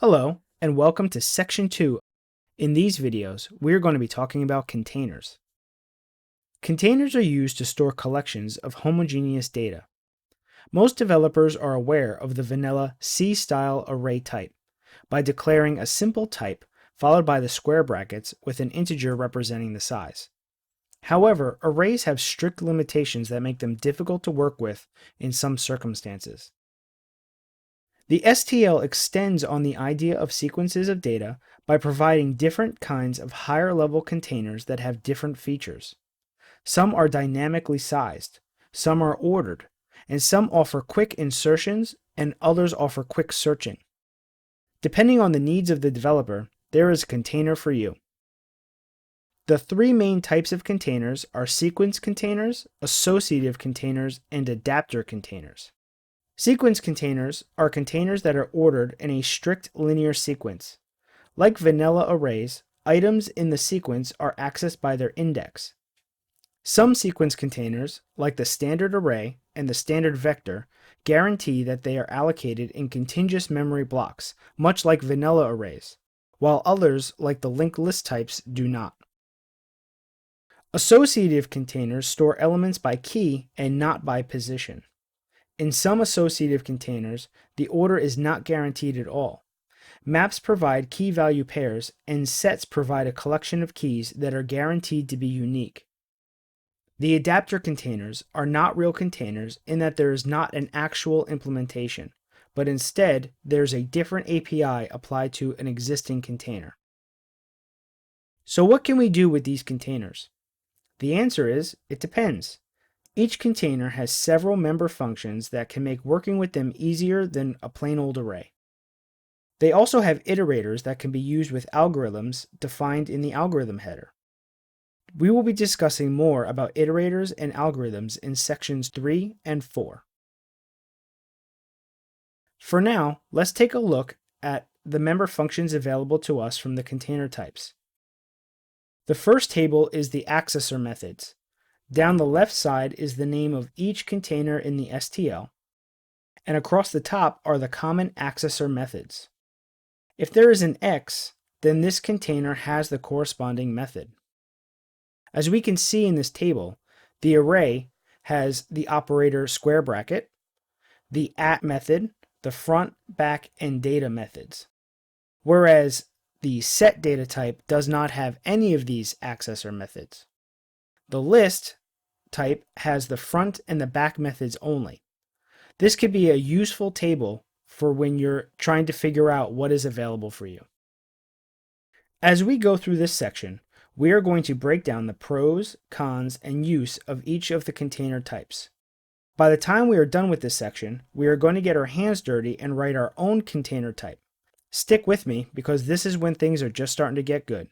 Hello, and welcome to Section 2. In these videos, we are going to be talking about containers. Containers are used to store collections of homogeneous data. Most developers are aware of the vanilla C-style array type by declaring a simple type followed by the square brackets with an integer representing the size. However, arrays have strict limitations that make them difficult to work with in some circumstances. The STL extends on the idea of sequences of data by providing different kinds of higher-level containers that have different features. Some are dynamically sized, some are ordered, and some offer quick insertions and others offer quick searching. Depending on the needs of the developer, there is a container for you. The three main types of containers are sequence containers, associative containers, and adapter containers. Sequence containers are containers that are ordered in a strict linear sequence. Like vanilla arrays, items in the sequence are accessed by their index. Some sequence containers, like the standard array and the standard vector, guarantee that they are allocated in contiguous memory blocks, much like vanilla arrays, while others, like the linked list types, do not. Associative containers store elements by key and not by position. In some associative containers, the order is not guaranteed at all. Maps provide key-value pairs, and sets provide a collection of keys that are guaranteed to be unique. The adapter containers are not real containers in that there is not an actual implementation, but instead there's a different API applied to an existing container. So what can we do with these containers? The answer is, it depends. Each container has several member functions that can make working with them easier than a plain old array. They also have iterators that can be used with algorithms defined in the algorithm header. We will be discussing more about iterators and algorithms in sections 3 and 4. For now, let's take a look at the member functions available to us from the container types. The first table is the accessor methods. Down the left side is the name of each container in the STL, and across the top are the common accessor methods. If there is an X, then this container has the corresponding method. As we can see in this table, the array has the operator square bracket, the @ method, the front, back, and data methods, whereas the set data type does not have any of these accessor methods. The list type has the front and the back methods only. This could be a useful table for when you're trying to figure out what is available for you. As we go through this section, we are going to break down the pros, cons, and use of each of the container types. By the time we are done with this section, we are going to get our hands dirty and write our own container type. Stick with me because this is when things are just starting to get good.